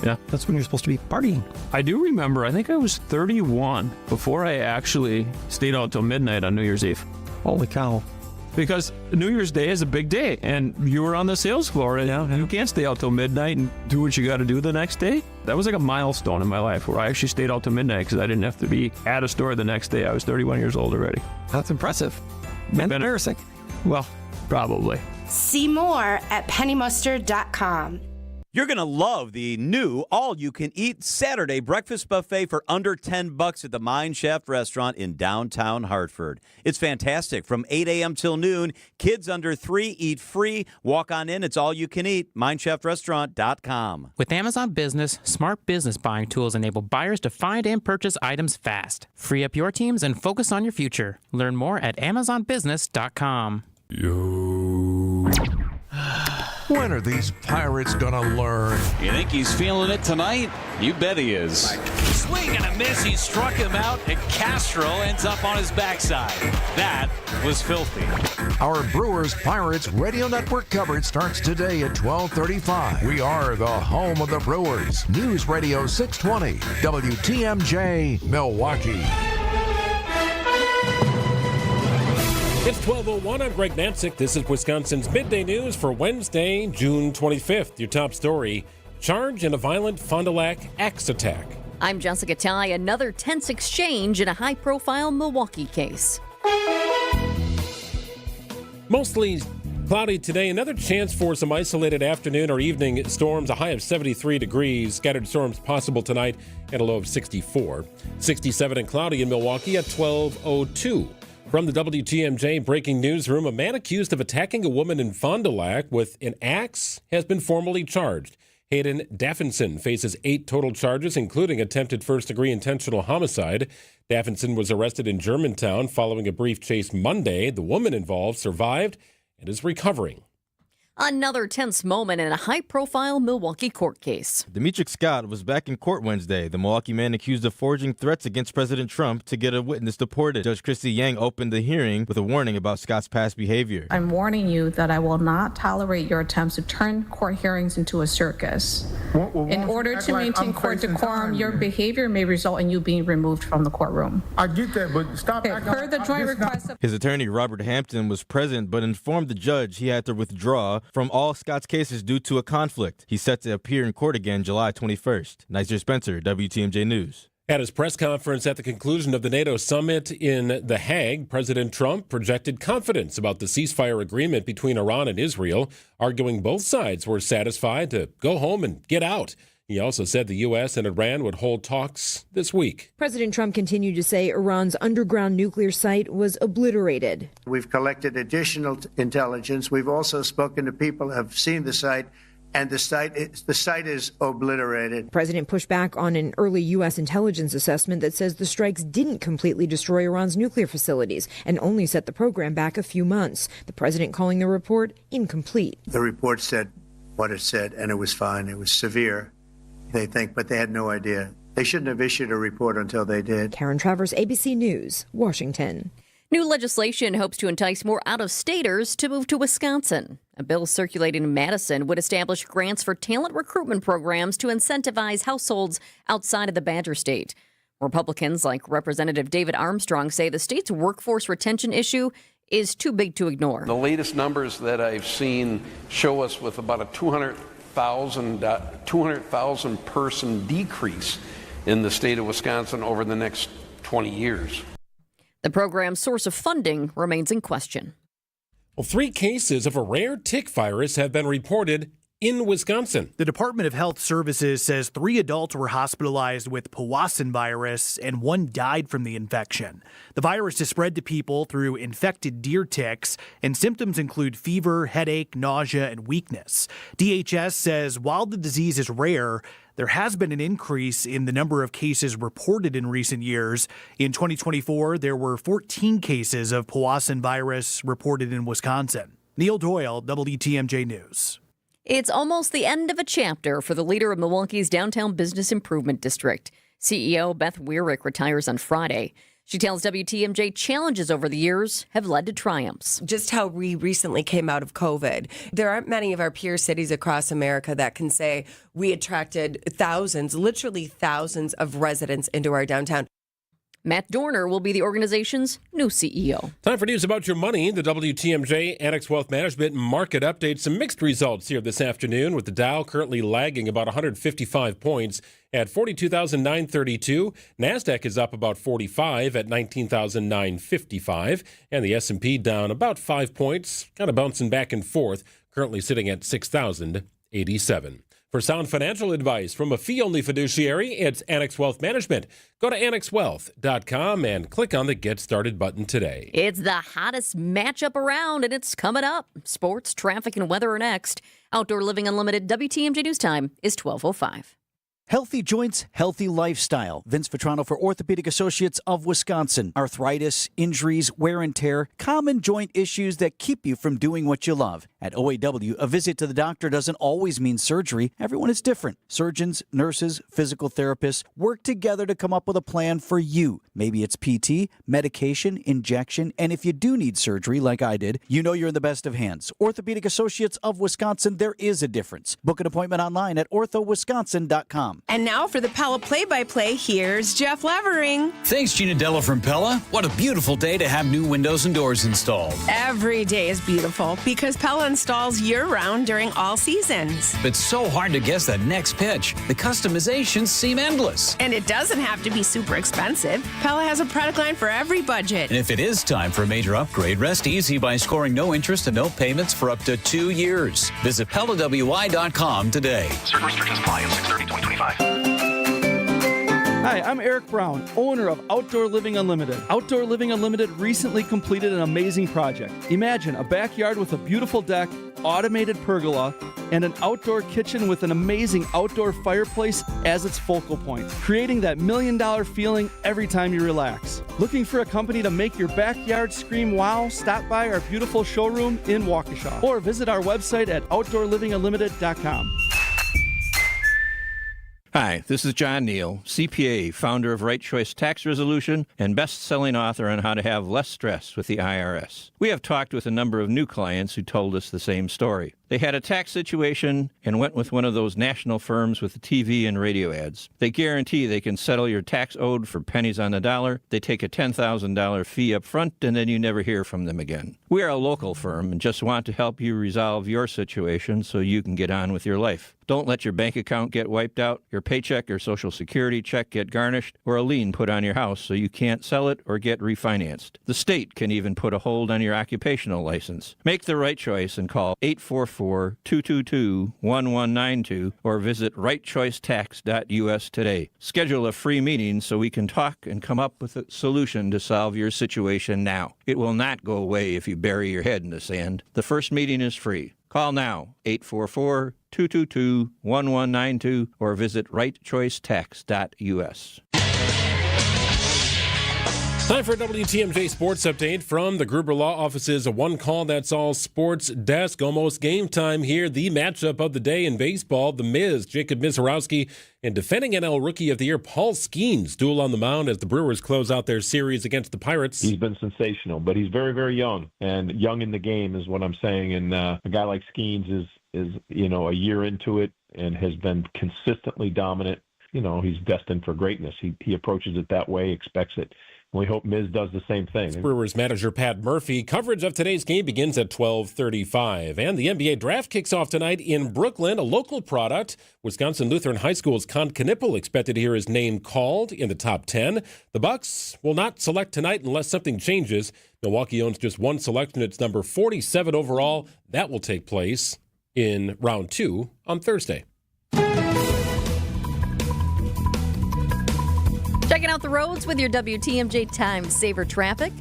Yeah. That's when you're supposed to be partying. I do remember, I think I was 31 before I actually stayed out till midnight on New Year's Eve. Holy cow. Because New Year's Day is a big day, and you were on the sales floor, and you can't stay out till midnight and do what you got to do the next day. That was like a milestone in my life where I actually stayed out till midnight because I didn't have to be at a store the next day. I was 31 years old already. That's impressive. And embarrassing. Well, probably. See more at pennymustard.com. You're going to love the new all-you-can-eat Saturday breakfast buffet for under $10 at the Mine Shaft Restaurant in downtown Hartford. It's fantastic. From 8 a.m. till noon, kids under 3 eat free. Walk on in. It's all you can eat. MineShaftRestaurant.com. With Amazon Business, smart business buying tools enable buyers to find and purchase items fast. Free up your teams and focus on your future. Learn more at AmazonBusiness.com. When are these Pirates gonna learn? You think he's feeling it tonight? You bet he is. Swing and a miss. He struck him out, and Castro ends up on his backside. That was filthy. Our Brewers Pirates Radio Network coverage starts today at 12:35. We are the home of the Brewers. News Radio 620, WTMJ, Milwaukee. It's 12:01. I'm Greg Nansick. This is Wisconsin's Midday News for Wednesday, June 25th. Your top story, charge in a violent Fond du Lac axe attack. I'm Jessica Ty. Another tense exchange in a high-profile Milwaukee case. Mostly cloudy today. Another chance for some isolated afternoon or evening storms. A high of 73 degrees. Scattered storms possible tonight at a low of 64. 67 and cloudy in Milwaukee at 12:02. From the WTMJ breaking newsroom, a man accused of attacking a woman in Fond du Lac with an axe has been formally charged. Hayden Daffinson faces 8 total charges, including attempted first-degree intentional homicide. Daffinson was arrested in Germantown following a brief chase Monday. The woman involved survived and is recovering. Another tense moment in a high-profile Milwaukee court case. Demetric Scott was back in court Wednesday. The Milwaukee man accused of forging threats against President Trump to get a witness deported. Judge Christy Yang opened the hearing with a warning about Scott's past behavior. I'm warning you that I will not tolerate your attempts to turn court hearings into a circus. In order to maintain court decorum, your behavior may result in you being removed from the courtroom. I get that, but stop acting per the joint request of... His attorney, Robert Hampton, was present but informed the judge he had to withdraw from all Scott's cases due to a conflict. He's set to appear in court again July 21st. Nizer Spencer, WTMJ News. At his press conference at the conclusion of the NATO summit in The Hague, President Trump projected confidence about the ceasefire agreement between Iran and Israel, arguing both sides were satisfied to go home and get out. He also said the U.S. and Iran would hold talks this week. President Trump continued to say Iran's underground nuclear site was obliterated. We've collected additional intelligence. We've also spoken to people who have seen the site, and the site is obliterated. The president pushed back on an early U.S. intelligence assessment that says the strikes didn't completely destroy Iran's nuclear facilities and only set the program back a few months. The president calling the report incomplete. The report said what it said, and it was fine. It was severe, they think, but they had no idea. They shouldn't have issued a report until they did. Karen Travers, ABC News, Washington. New legislation hopes to entice more out-of-staters to move to Wisconsin. A bill circulating in Madison would establish grants for talent recruitment programs to incentivize households outside of the Badger State. Republicans like Representative David Armstrong say the state's workforce retention issue is too big to ignore. The latest numbers that I've seen show us with about a 200,000 person decrease in the state of Wisconsin over the next 20 years. The program's source of funding remains in question. Well, 3 cases of a rare tick virus have been reported in Wisconsin. The Department of Health Services says 3 adults were hospitalized with Powassan virus and 1 died from the infection. The virus is spread to people through infected deer ticks, and symptoms include fever, headache, nausea, and weakness. DHS says while the disease is rare, there has been an increase in the number of cases reported in recent years. In 2024, there were 14 cases of Powassan virus reported in Wisconsin. Neil Doyle, WTMJ News. It's almost the end of a chapter for the leader of Milwaukee's Downtown Business Improvement District. CEO Beth Weirick retires on Friday. She tells WTMJ challenges over the years have led to triumphs. Just how we recently came out of COVID. There aren't many of our peer cities across America that can say we attracted thousands, literally thousands of residents into our downtown. Matt Dorner will be the organization's new CEO. Time for news about your money. The WTMJ Annex Wealth Management Market Update. Some mixed results here this afternoon, with the Dow currently lagging about 155 points at 42,932. NASDAQ is up about 45 at 19,955. And the S&P down about 5 points, kind of bouncing back and forth, currently sitting at 6,087. For sound financial advice from a fee-only fiduciary, it's Annex Wealth Management. Go to annexwealth.com and click on the Get Started button today. It's the hottest matchup around, and it's coming up. Sports, traffic, and weather are next. Outdoor Living Unlimited WTMJ News Time is 12:05. Healthy joints, healthy lifestyle. Vince Vetrano for Orthopedic Associates of Wisconsin. Arthritis, injuries, wear and tear, common joint issues that keep you from doing what you love. At OAW, a visit to the doctor doesn't always mean surgery. Everyone is different. Surgeons, nurses, physical therapists work together to come up with a plan for you. Maybe it's PT, medication, injection, and if you do need surgery like I did, you know you're in the best of hands. Orthopedic Associates of Wisconsin, there is a difference. Book an appointment online at orthowisconsin.com. And now for the Pella play-by-play, here's Jeff Levering. Thanks, Gina Della from Pella. What a beautiful day to have new windows and doors installed. Every day is beautiful because Pella installs year-round during all seasons. It's so hard to guess that next pitch. The customizations seem endless. And it doesn't have to be super expensive. Pella has a product line for every budget. And if it is time for a major upgrade, rest easy by scoring no interest and no payments for up to 2 years. Visit PellaWI.com today. Certain restrictions apply on 6/30/2025. Hi, I'm Eric Brown, owner of Outdoor Living Unlimited. Outdoor Living Unlimited recently completed an amazing project. Imagine a backyard with a beautiful deck, automated pergola, and an outdoor kitchen with an amazing outdoor fireplace as its focal point, creating that $1 million feeling every time you relax. Looking for a company to make your backyard scream wow? Stop by our beautiful showroom in Waukesha or visit our website at outdoorlivingunlimited.com. Hi, this is John Neal, CPA, founder of Right Choice Tax Resolution and best-selling author on how to have less stress with the IRS. We have talked with a number of new clients who told us the same story. They had a tax situation and went with one of those national firms with the TV and radio ads. They guarantee they can settle your tax owed for pennies on the dollar. They take a $10,000 fee up front, and then you never hear from them again. We are a local firm and just want to help you resolve your situation so you can get on with your life. Don't let your bank account get wiped out, your paycheck or Social Security check get garnished, or a lien put on your house so you can't sell it or get refinanced. The state can even put a hold on your occupational license. Make the right choice and call 844-222-1192 or visit rightchoicetax.us today. Schedule a free meeting so we can talk and come up with a solution to solve your situation now. It will not go away if you bury your head in the sand. The first meeting is free. Call now, 844-222-1192, or visit rightchoicetax.us. Time for a WTMJ Sports Update from the Gruber Law Office's One Call That's All Sports Desk. Almost game time here. The matchup of the day in baseball, the Miz, Jacob Mizorowski, and defending NL Rookie of the Year, Paul Skeens, duel on the mound as the Brewers close out their series against the Pirates. He's been sensational, but he's very, very young, and young in the game is what I'm saying. And a guy like Skeens is a year into it and has been consistently dominant. He's destined for greatness. He approaches it that way, expects it. We hope Miz does the same thing. Brewers manager Pat Murphy. Coverage of today's game begins at 12:35. And the NBA draft kicks off tonight in Brooklyn, a local product. Wisconsin Lutheran High School's Con Knippel expected to hear his name called in the top 10. The Bucks will not select tonight unless something changes. Milwaukee owns just one selection. It's number 47 overall. That will take place in round 2 on Thursday. Checking out the roads with your WTMJ Time Saver traffic.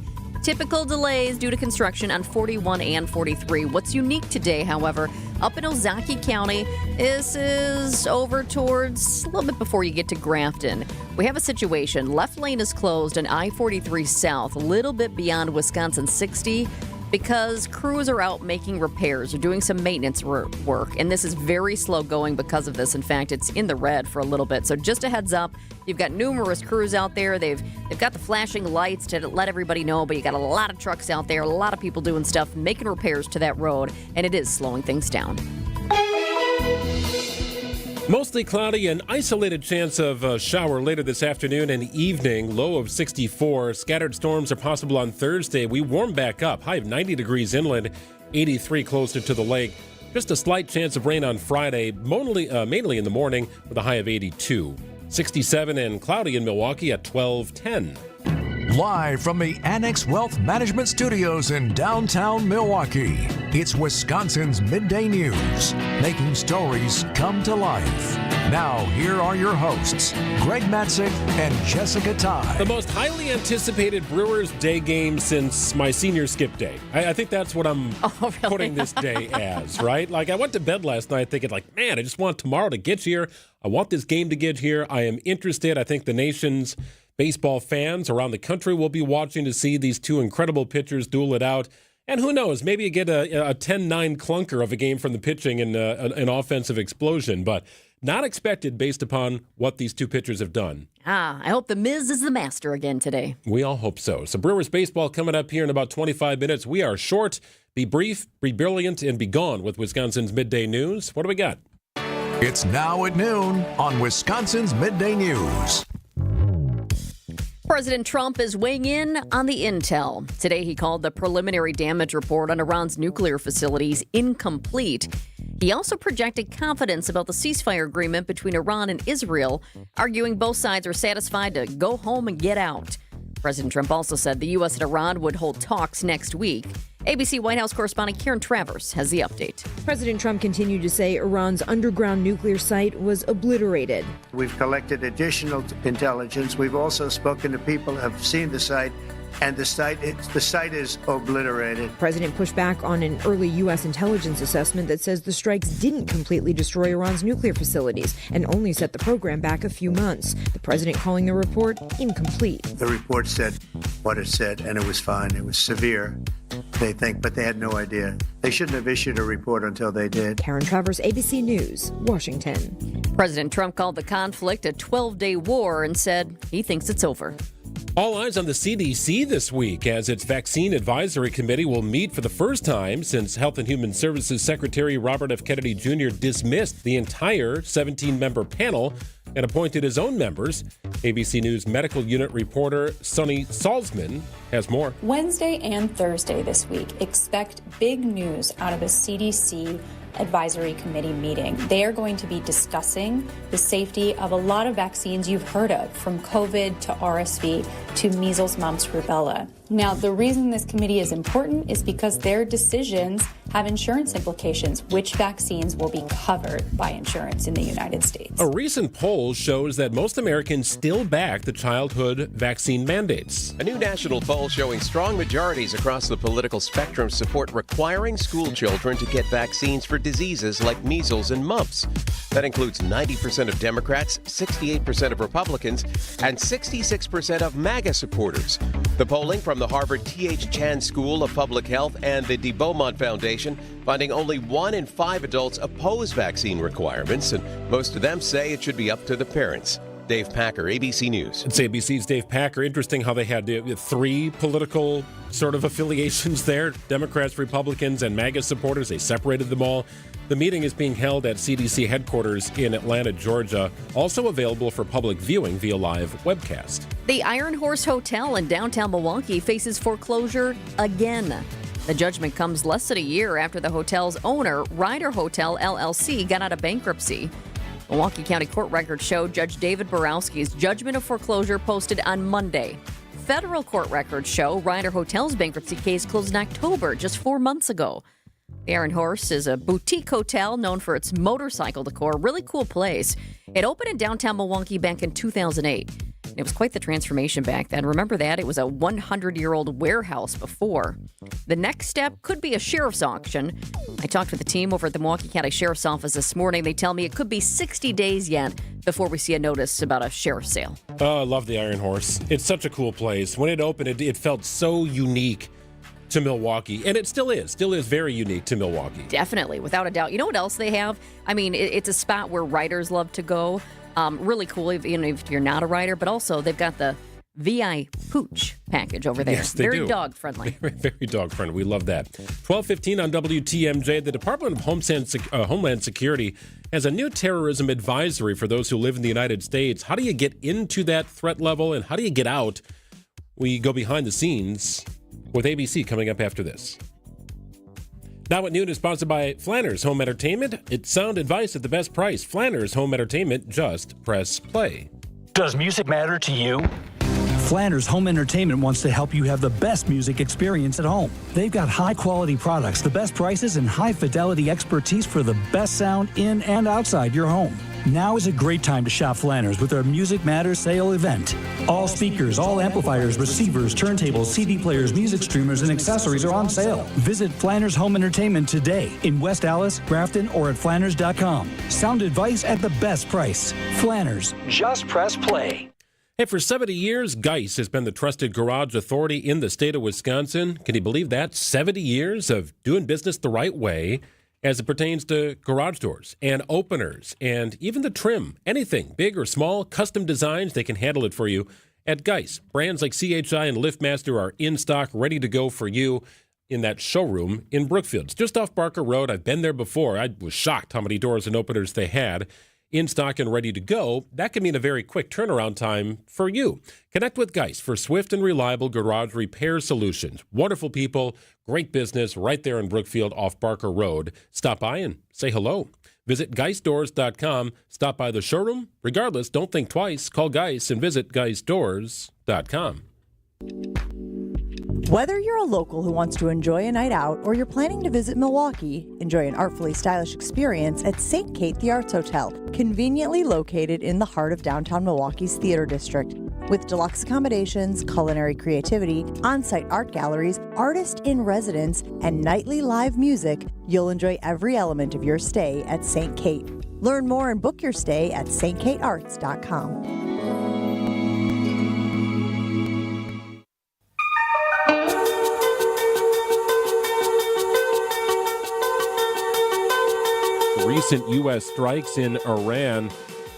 Typical delays due to construction on 41 and 43. What's unique today, however, up in Ozaukee County, this is over towards a little bit before you get to Grafton. We have a situation. Left lane is closed on I-43 South, a little bit beyond Wisconsin 60. because crews are out making repairs or doing some maintenance work, and this is very slow going because of this. In fact, it's in the red for a little bit. So just a heads up, you've got numerous crews out there. They've got the flashing lights to let everybody know, but you got a lot of trucks out there, a lot of people doing stuff, making repairs to that road, and it is slowing things down. Mostly cloudy, an isolated chance of a shower later this afternoon and evening, low of 64. Scattered storms are possible on Thursday. We warm back up, high of 90 degrees inland, 83 closer to the lake. Just a slight chance of rain on Friday, mainly in the morning with a high of 82. 67 and cloudy in Milwaukee at 12:10. Live from the Annex Wealth Management Studios in downtown Milwaukee, it's Wisconsin's Midday News, making stories come to life. Now, here are your hosts, Greg Matzik and Jessica Ty. The most highly anticipated Brewers Day game since my senior skip day. I think that's what I'm putting this day as, right? Like, I went to bed last night thinking, man, I just want tomorrow to get here. I want this game to get here. I am interested. I think the nation's baseball fans around the country will be watching to see these two incredible pitchers duel it out. And who knows, maybe you get a 10-9 clunker of a game from the pitching and an offensive explosion, but not expected based upon what these two pitchers have done. I hope the Miz is the master again today. We all hope so. So Brewers baseball coming up here in about 25 minutes. We are short. Be brief, be brilliant, and be gone with Wisconsin's Midday News. What do we got? It's now at noon on Wisconsin's Midday News. President Trump is weighing in on the intel. Today, he called the preliminary damage report on Iran's nuclear facilities incomplete. He also projected confidence about the ceasefire agreement between Iran and Israel, arguing both sides are satisfied to go home and get out. President Trump also said the U.S. and Iran would hold talks next week. ABC White House correspondent Karen Travers has the update. President Trump continued to say Iran's underground nuclear site was obliterated. We've collected additional intelligence. We've also spoken to people who have seen the site, and the site is obliterated. The president pushed back on an early U.S. intelligence assessment that says the strikes didn't completely destroy Iran's nuclear facilities and only set the program back a few months. The president calling the report incomplete. The report said what it said, and it was fine. It was severe, they think, but they had no idea. They shouldn't have issued a report until they did. Karen Travers, ABC News, Washington. President Trump called the conflict a 12-day war and said he thinks it's over. All eyes on the CDC this week as its Vaccine Advisory Committee will meet for the first time since Health and Human Services Secretary Robert F. Kennedy Jr. dismissed the entire 17-member panel and appointed his own members. ABC News medical unit reporter Sonny Salzman has more. Wednesday and Thursday this week, expect big news out of a CDC Advisory Committee meeting. They are going to be discussing the safety of a lot of vaccines you've heard of, from COVID to RSV to measles, mumps, rubella. Now, the reason this committee is important is because their decisions have insurance implications. Which vaccines will be covered by insurance in the United States? A recent poll shows that most Americans still back the childhood vaccine mandates. A new national poll showing strong majorities across the political spectrum support requiring school children to get vaccines for diseases like measles and mumps. That includes 90% of Democrats, 68% of Republicans, and 66% of MAGA supporters. The polling from the Harvard T.H. Chan School of Public Health and the de Beaumont Foundation finding only 1 in 5 adults oppose vaccine requirements, and most of them say it should be up to the parents. Dave Packer, ABC News. It's ABC's Dave Packer. Interesting how they had 3 political sort of affiliations there, Democrats, Republicans, and MAGA supporters. They separated them all. The meeting is being held at CDC headquarters in Atlanta, Georgia, also available for public viewing via live webcast. The Iron Horse Hotel in downtown Milwaukee faces foreclosure again. The judgment comes less than a year after the hotel's owner, Ryder Hotel LLC, got out of bankruptcy. Milwaukee County Court records show Judge David Borowski's judgment of foreclosure posted on Monday. Federal court records show Ryder Hotel's bankruptcy case closed in October, just 4 months ago. The Iron Horse is a boutique hotel known for its motorcycle decor. Really cool place. It opened in downtown Milwaukee back in 2008. It was quite the transformation back then. Remember that? It was a 100-year-old warehouse before. The next step could be a sheriff's auction. I talked with the team over at the Milwaukee County Sheriff's Office this morning. They tell me it could be 60 days yet before we see a notice about a sheriff's sale. Oh, I love the Iron Horse. It's such a cool place. When it opened, it felt so unique. to Milwaukee, and it still is very unique to Milwaukee. Definitely, without a doubt. You know what else they have? I mean, it's a spot where writers love to go. Really cool, even if you're not a writer, but also they've got the VI Pooch package over there. Yes, they very do. dog friendly. Very dog friendly. We love that. 12:15 on WTMJ. The Department of Homeland Security has a new terrorism advisory for those who live in the United States. How do you get into that threat level, and how do you get out? We go behind the scenes with ABC coming up after this. Now at noon is sponsored by Flanners Home Entertainment. It's sound advice at the best price. Flanners Home Entertainment. Just press play. Does music matter to you? Flanners Home Entertainment wants to help you have the best music experience at home. They've got high-quality products, the best prices, and high-fidelity expertise for the best sound in and outside your home. Now is a great time to shop Flanners with their Music Matters sale event. All speakers, all amplifiers, receivers, turntables, CD players, music streamers, and accessories are on sale. Visit Flanners Home Entertainment today in West Allis, Grafton, or at flanners.com. Sound advice at the best price. Flanners. Just press play. Hey, for 70 years, Geis has been the trusted garage authority in the state of Wisconsin. Can you believe that? 70 years of doing business the right way as it pertains to garage doors and openers and even the trim. Anything, big or small, custom designs, they can handle it for you at Geis. Brands like CHI and LiftMaster are in stock, ready to go for you in that showroom in Brookfield. It's just off Barker Road. I've been there before. I was shocked how many doors and openers they had in stock and ready to go. That can mean a very quick turnaround time for you. Connect with Geis for swift and reliable garage repair solutions. Wonderful people, great business right there in Brookfield off Barker Road. Stop by and say hello. Visit GeisDoors.com. Stop by the showroom. Regardless, don't think twice. Call Geis and visit GeisDoors.com. Whether you're a local who wants to enjoy a night out or you're planning to visit Milwaukee, enjoy an artfully stylish experience at St. Kate the Arts Hotel, conveniently located in the heart of downtown Milwaukee's Theater District. With deluxe accommodations, culinary creativity, on-site art galleries, artist in residence, and nightly live music, you'll enjoy every element of your stay at St. Kate. Learn more and book your stay at stkatearts.com. Recent U.S. strikes in Iran.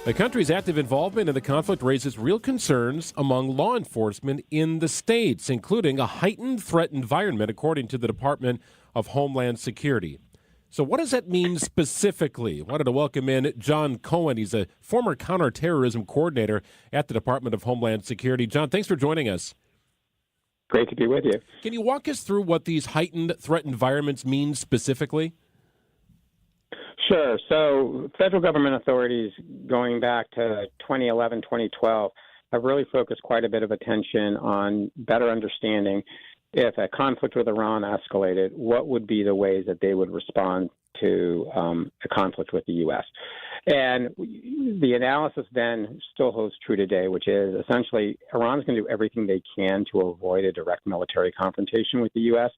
The country's active involvement in the conflict raises real concerns among law enforcement in the states, including a heightened threat environment, according to the Department of Homeland Security. So what does that mean specifically? I wanted to welcome in John Cohen. He's a former counterterrorism coordinator at the Department of Homeland Security. John, thanks for joining us. Great to be with you. Can you walk us through what these heightened threat environments mean specifically? Sure. So federal government authorities going back to 2011, 2012 have really focused quite a bit of attention on better understanding if a conflict with Iran escalated, what would be the ways that they would respond to a conflict with the U.S. And the analysis then still holds true today, which is essentially Iran's going to do everything they can to avoid a direct military confrontation with the U.S.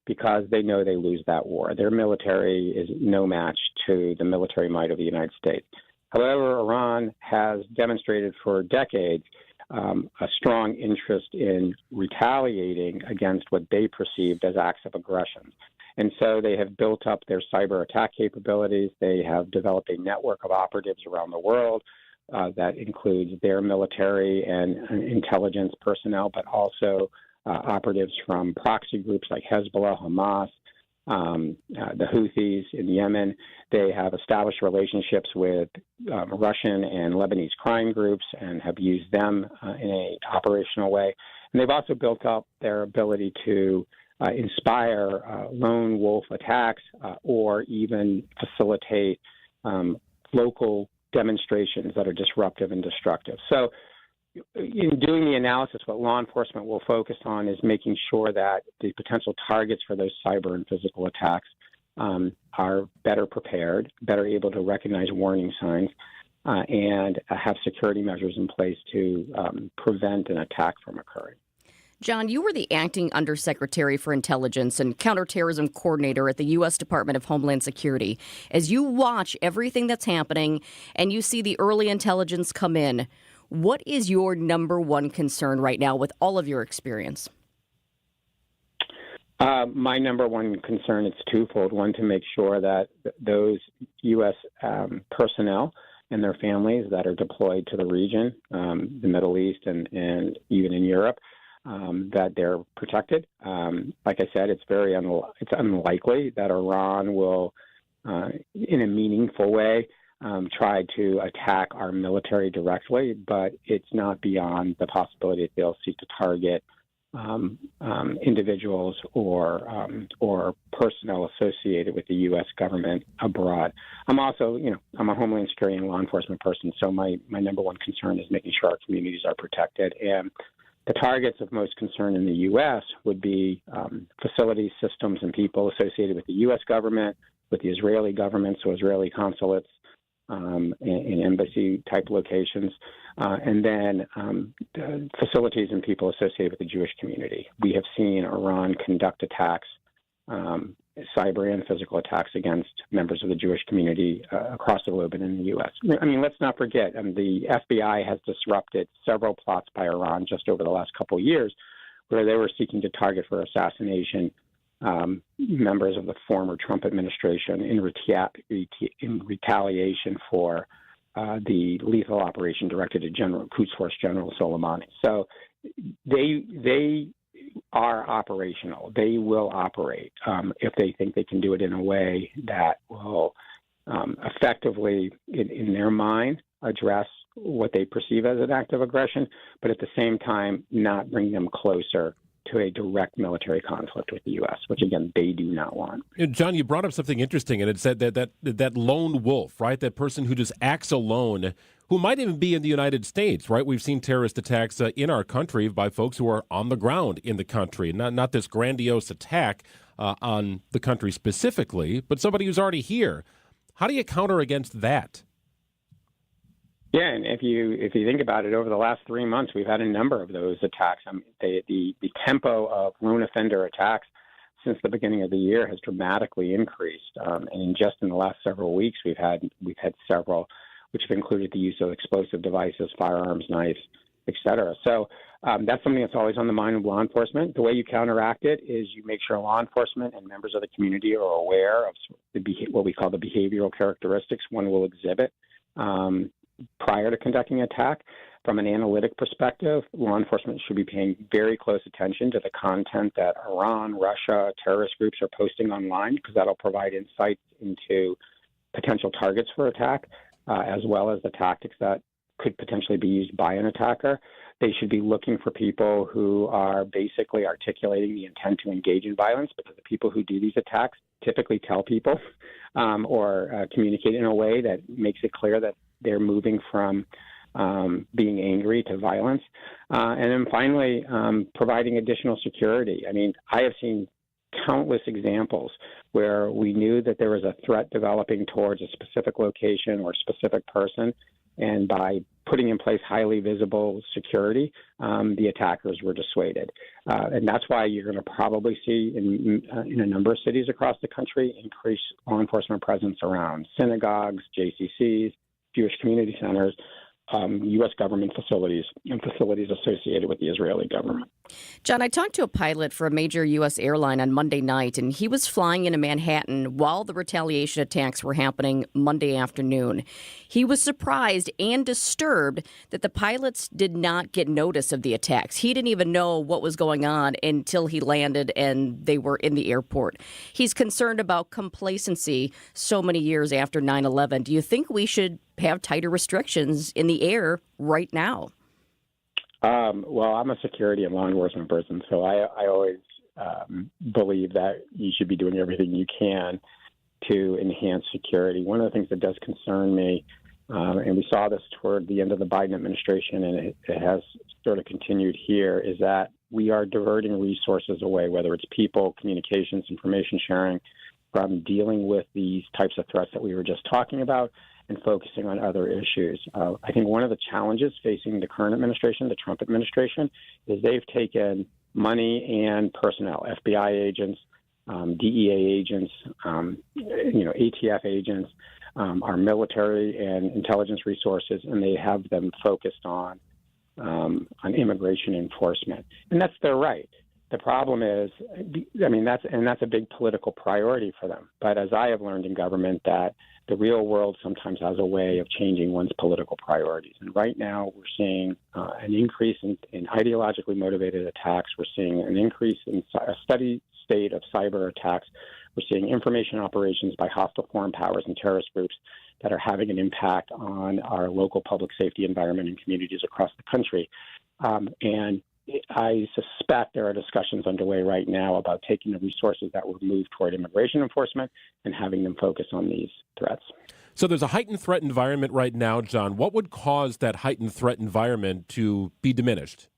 because they know they lose that war. Their military is no match to the military might of the United States. However, Iran has demonstrated for decades a strong interest in retaliating against what they perceived as acts of aggression. And so they have built up their cyber attack capabilities. They have developed a network of operatives around the world that includes their military and intelligence personnel, but also operatives from proxy groups like Hezbollah, Hamas, the Houthis in Yemen. They have established relationships with Russian and Lebanese crime groups and have used them in an operational way. And they've also built up their ability to inspire lone wolf attacks or even facilitate local demonstrations that are disruptive and destructive. So in doing the analysis, what law enforcement will focus on is making sure that the potential targets for those cyber and physical attacks are better prepared, better able to recognize warning signs, and have security measures in place to prevent an attack from occurring. John, you were the acting undersecretary for intelligence and counterterrorism coordinator at the U.S. Department of Homeland Security. As you watch everything that's happening and you see the early intelligence come in, what is your number one concern right now with all of your experience? My number one concern is twofold. One, to make sure that those U.S. Personnel and their families that are deployed to the region, the Middle East and even in Europe, that they're protected. Like I said, it's unlikely that Iran will, in a meaningful way, try to attack our military directly, but it's not beyond the possibility that they'll seek to target individuals or personnel associated with the U.S. government abroad. I'm also, I'm a Homeland Security and law enforcement person, so my number one concern is making sure our communities are protected. And the targets of most concern in the U.S. would be facilities, systems, and people associated with the U.S. government, with the Israeli government, so Israeli consulates and embassy-type locations, and then facilities and people associated with the Jewish community. We have seen Iran conduct attacks, cyber and physical attacks against members of the Jewish community across the globe and in the U.S. I mean, let's not forget, the FBI has disrupted several plots by Iran just over the last couple of years where they were seeking to target for assassination members of the former Trump administration in retaliation for the lethal operation directed at Quds Force General Soleimani. So they are operational. They will operate if they think they can do it in a way that will effectively, in their mind, address what they perceive as an act of aggression, but at the same time not bring them closer to a direct military conflict with the U.S., which, again, they do not want. John, you brought up something interesting, and it said that lone wolf, right, that person who just acts alone, who might even be in the United States, right? We've seen terrorist attacks in our country by folks who are on the ground in the country, not this grandiose attack on the country specifically, but somebody who's already here. How do you counter against that? Yeah, and if you think about it, over the last 3 months, we've had a number of those attacks. I mean, the tempo of lone offender attacks since the beginning of the year has dramatically increased. And just in the last several weeks, we've had several, which have included the use of explosive devices, firearms, knives, et cetera. So that's something that's always on the mind of law enforcement. The way you counteract it is you make sure law enforcement and members of the community are aware of what we call the behavioral characteristics one will exhibit prior to conducting an attack. From an analytic perspective, law enforcement should be paying very close attention to the content that Iran, Russia, terrorist groups are posting online, because that'll provide insights into potential targets for attack, as well as the tactics that could potentially be used by an attacker. They should be looking for people who are basically articulating the intent to engage in violence, because the people who do these attacks typically tell people or communicate in a way that makes it clear that they're moving from being angry to violence. And then finally, providing additional security. I mean, I have seen countless examples where we knew that there was a threat developing towards a specific location or specific person, and by putting in place highly visible security, the attackers were dissuaded. And that's why you're going to probably see in a number of cities across the country increased law enforcement presence around synagogues, JCCs, Jewish community centers, U.S. government facilities, and facilities associated with the Israeli government. John, I talked to a pilot for a major U.S. airline on Monday night, and he was flying into Manhattan while the retaliation attacks were happening Monday afternoon. He was surprised and disturbed that the pilots did not get notice of the attacks. He didn't even know what was going on until he landed and they were in the airport. He's concerned about complacency so many years after 9/11. Do you think we should have tighter restrictions in the air right now? Well, I'm a security and law enforcement person, so I always believe that you should be doing everything you can to enhance security. One of the things that does concern me, and we saw this toward the end of the Biden administration, and it has sort of continued here, is that we are diverting resources away, whether it's people, communications, information sharing, from dealing with these types of threats that we were just talking about, and focusing on other issues. I think one of the challenges facing the current administration, the Trump administration, is they've taken money and personnel, FBI agents, DEA agents, ATF agents, our military and intelligence resources, and they have them focused on immigration enforcement. And that's their right. The problem is, that's a big political priority for them. But as I have learned in government, that the real world sometimes has a way of changing one's political priorities. And right now we're seeing an increase in ideologically motivated attacks. We're seeing an increase in a steady state of cyber attacks. We're seeing information operations by hostile foreign powers and terrorist groups that are having an impact on our local public safety environment and communities across the country. And I suspect there are discussions underway right now about taking the resources that were moved toward immigration enforcement and having them focus on these threats. So there's a heightened threat environment right now, John. What would cause that heightened threat environment to be diminished?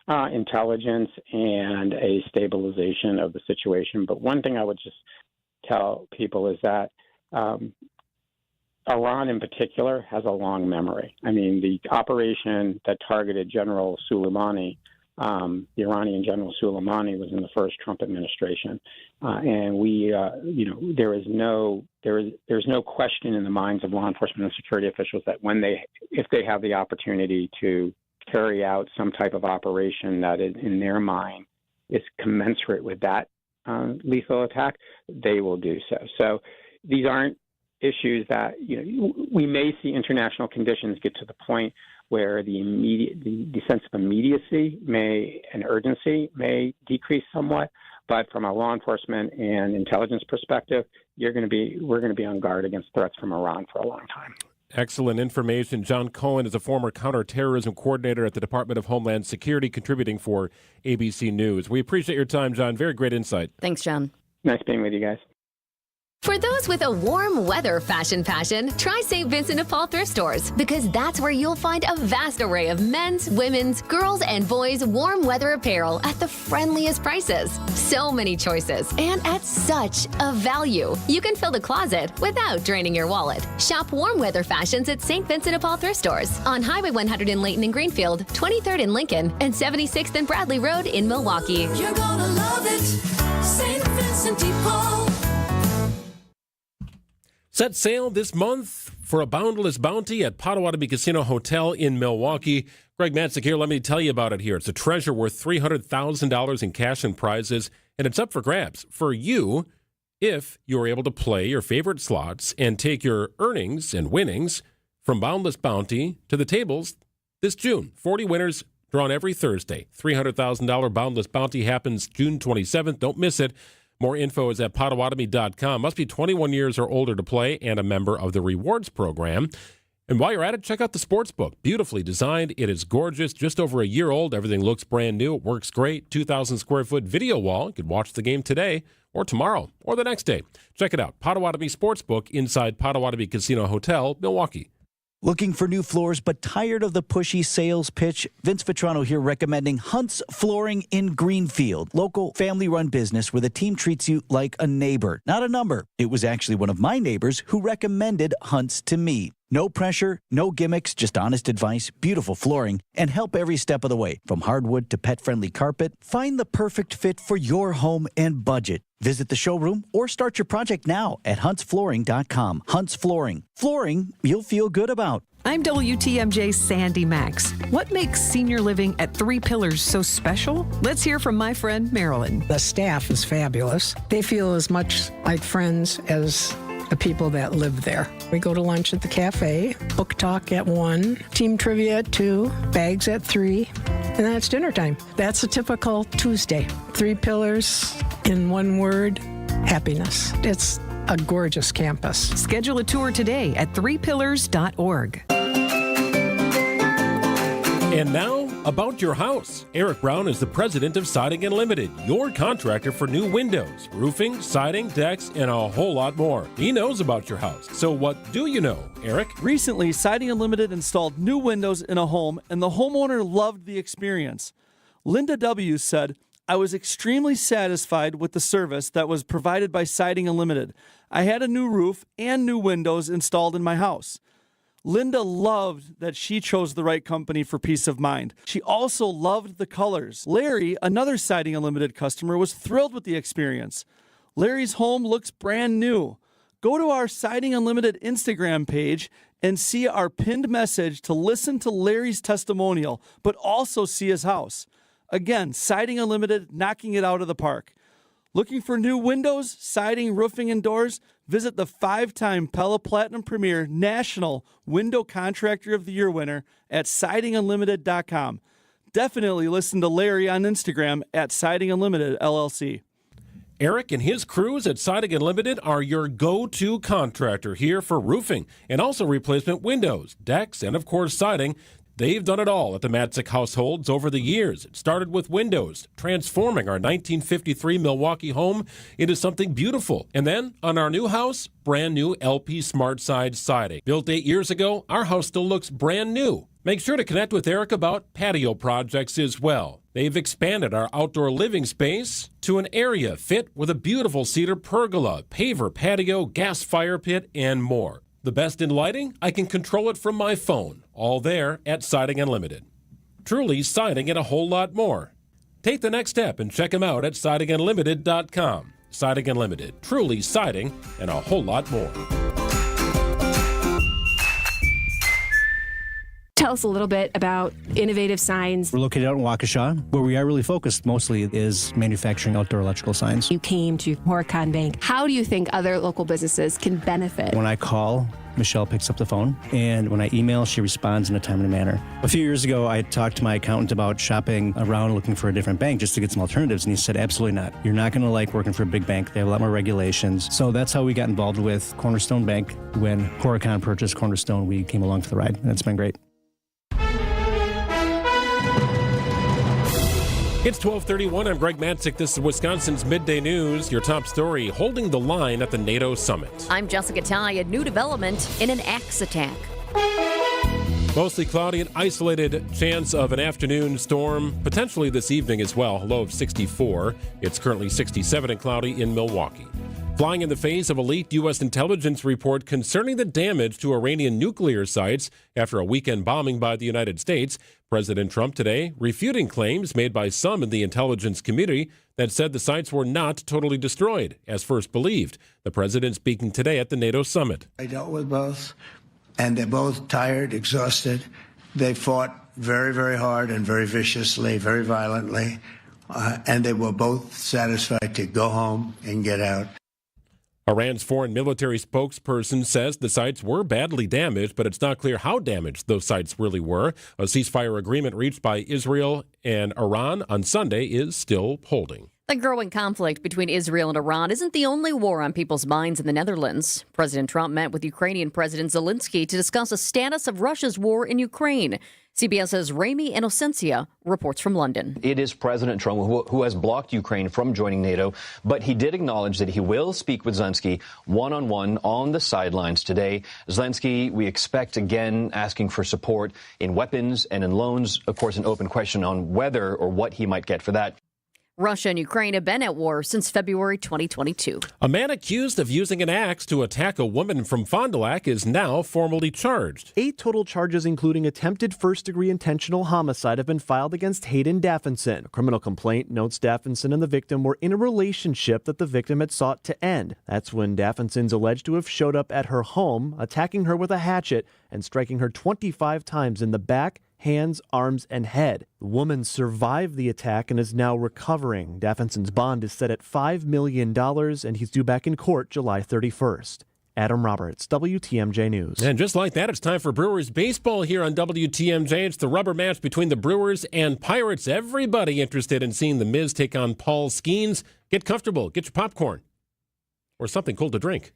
Intelligence and a stabilization of the situation. But one thing I would just tell people is that Iran in particular has a long memory. I mean, the operation that targeted General Soleimani, the Iranian General Soleimani, was in the first Trump administration, and there's no question in the minds of law enforcement and security officials that if they have the opportunity to carry out some type of operation that is, in their mind, is commensurate with that lethal attack, they will do so. So these aren't issues that we may see international conditions get to the point where the sense of immediacy and urgency may decrease somewhat, but from a law enforcement and intelligence perspective, we're going to be on guard against threats from Iran for a long time. Excellent information. John Cohen is a former counterterrorism coordinator at the Department of Homeland Security, contributing for ABC News. We appreciate your time, John. Very great insight. Thanks, John. Nice being with you guys. For those with a warm weather fashion passion, try St. Vincent de Paul thrift stores, because that's where you'll find a vast array of men's, women's, girls, and boys' warm weather apparel at the friendliest prices. So many choices, and at such a value. You can fill the closet without draining your wallet. Shop warm weather fashions at St. Vincent de Paul thrift stores on Highway 100 in Layton and Greenfield, 23rd in Lincoln, and 76th and Bradley Road in Milwaukee. You're gonna love it, St. Vincent de Paul. Set sail this month for a boundless bounty at Potawatomi Casino Hotel in Milwaukee. Greg Matzek here. Let me tell you about it here. It's a treasure worth $300,000 in cash and prizes, and it's up for grabs for you if you're able to play your favorite slots and take your earnings and winnings from Boundless Bounty to the tables this June. 40 winners drawn every Thursday. $300,000 Boundless Bounty happens June 27th. Don't miss it. More info is at Potawatomi.com. Must be 21 years or older to play and a member of the rewards program. And while you're at it, check out the Sportsbook. Beautifully designed. It is gorgeous. Just over a year old. Everything looks brand new. It works great. 2,000 square foot video wall. You could watch the game today or tomorrow or the next day. Check it out. Potawatomi Sportsbook inside Potawatomi Casino Hotel, Milwaukee. Looking for new floors but tired of the pushy sales pitch? Vince Vitrano here recommending Hunt's Flooring in Greenfield. Local family-run business where the team treats you like a neighbor, not a number. It was actually one of my neighbors who recommended Hunt's to me. No pressure, no gimmicks, just honest advice, beautiful flooring, and help every step of the way. From hardwood to pet-friendly carpet, find the perfect fit for your home and budget. Visit the showroom or start your project now at huntsflooring.com. Hunt's Flooring. Flooring you'll feel good about. I'm WTMJ's Sandy Max. What makes senior living at Three Pillars so special? Let's hear from my friend Marilyn. The staff is fabulous. They feel as much like friends as the people that live there. We go to lunch at the cafe, book talk at 1, team trivia at 2, bags at 3, and then it's dinner time. That's a typical Tuesday. Three Pillars, in one word, happiness. It's a gorgeous campus. Schedule a tour today at threepillars.org. And now, about your house. Eric Brown is the president of Siding Unlimited, your contractor for new windows, roofing, siding, decks, and a whole lot more. He knows about your house. So what do you know, Eric? Recently, Siding Unlimited installed new windows in a home, and the homeowner loved the experience. Linda W. said, I was extremely satisfied with the service that was provided by Siding Unlimited. I had a new roof and new windows installed in my house. Linda loved that she chose the right company for peace of mind. She also loved the colors. Larry, another Siding Unlimited customer, was thrilled with the experience. Larry's home looks brand new. Go to our Siding Unlimited Instagram page and see our pinned message to listen to Larry's testimonial, but also see his house. Again, Siding Unlimited, knocking it out of the park. Looking for new windows, siding, roofing, and doors? Visit the 5-time Pella Platinum Premier National Window Contractor of the Year winner at sidingunlimited.com. Definitely listen to Larry on Instagram at Siding Unlimited LLC. Eric and his crews at Siding Unlimited are your go-to contractor here for roofing and also replacement windows, decks, and of course siding. They've done it all at the Matzik households over the years. It started with windows, transforming our 1953 Milwaukee home into something beautiful. And then, on our new house, brand new LP Smart Side siding. Built 8 years ago, our house still looks brand new. Make sure to connect with Eric about patio projects as well. They've expanded our outdoor living space to an area fit with a beautiful cedar pergola, paver patio, gas fire pit, and more. The best in lighting? I can control it from my phone. All there at Siding Unlimited. Truly siding and a whole lot more. Take the next step and check them out at sidingunlimited.com. Siding Unlimited. Truly siding and a whole lot more. Tell us a little bit about Innovative Signs. We're located out in Waukesha. Where we are really focused mostly is manufacturing outdoor electrical signs. You came to Horicon Bank. How do you think other local businesses can benefit? When I call, Michelle picks up the phone, and when I email, she responds in a timely manner. A few years ago, I talked to my accountant about shopping around looking for a different bank just to get some alternatives, and he said, absolutely not. You're not going to like working for a big bank. They have a lot more regulations. So that's how we got involved with Cornerstone Bank. When Horicon purchased Cornerstone, we came along for the ride, and it's been great. It's 12:31. I'm Greg Matzik. This is Wisconsin's Midday News. Your top story, holding the line at the NATO summit. I'm Jessica Ty. A new development in an axe attack. Mostly cloudy, an isolated chance of an afternoon storm, potentially this evening as well. Low of 64. It's currently 67 and cloudy in Milwaukee. Flying in the face of a leaked U.S. intelligence report concerning the damage to Iranian nuclear sites after a weekend bombing by the United States, President Trump today refuting claims made by some in the intelligence community that said the sites were not totally destroyed, as first believed. The president speaking today at the NATO summit. I dealt with both, and they're both tired, exhausted. They fought very, very hard and very viciously, very violently, and they were both satisfied to go home and get out. Iran's foreign military spokesperson says the sites were badly damaged, but it's not clear how damaged those sites really were. A ceasefire agreement reached by Israel and Iran on Sunday is still holding. The growing conflict between Israel and Iran isn't the only war on people's minds in the Netherlands. President Trump met with Ukrainian President Zelensky to discuss the status of Russia's war in Ukraine. CBS's Rami Inocencia reports from London. It is President Trump who has blocked Ukraine from joining NATO, but he did acknowledge that he will speak with Zelensky one-on-one on the sidelines today. Zelensky, we expect, again, asking for support in weapons and in loans. Of course, an open question on whether or what he might get for that. Russia and Ukraine have been at war since February 2022. A man accused of using an axe to attack a woman from Fond du Lac is now formally charged. 8 total charges, including attempted first-degree intentional homicide, have been filed against Hayden Daffinson. A criminal complaint notes Daffinson and the victim were in a relationship that the victim had sought to end. That's when Daffinson's alleged to have showed up at her home, attacking her with a hatchet and striking her 25 times in the back, hands, arms, and head. The woman survived the attack and is now recovering. Daffinson's bond is set at $5 million, and he's due back in court July 31st. Adam Roberts, WTMJ News. And just like that, it's time for Brewers baseball here on WTMJ. It's the rubber match between the Brewers and Pirates. Everybody interested in seeing the Miz take on Paul Skeens. Get comfortable. Get your popcorn or something cool to drink.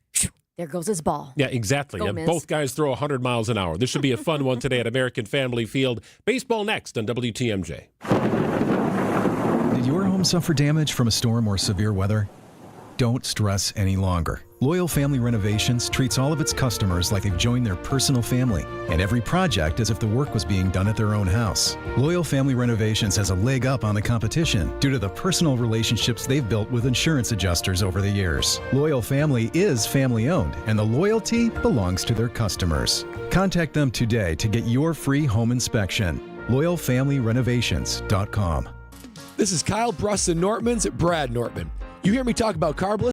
There goes his ball. Yeah, exactly. Go, Yeah, both guys throw 100 miles an hour. This should be a fun one today at American Family Field. Baseball next on WTMJ. Did your home suffer damage from a storm or severe weather? Don't stress any longer. Loyal Family Renovations treats all of its customers like they've joined their personal family, and every project as if the work was being done at their own house. Loyal Family Renovations has a leg up on the competition due to the personal relationships they've built with insurance adjusters over the years. Loyal Family is family-owned, and the loyalty belongs to their customers. Contact them today to get your free home inspection. LoyalFamilyRenovations.com. This is Kyle Brusson Nortman's Brad Nortman. You hear me talk about carbless?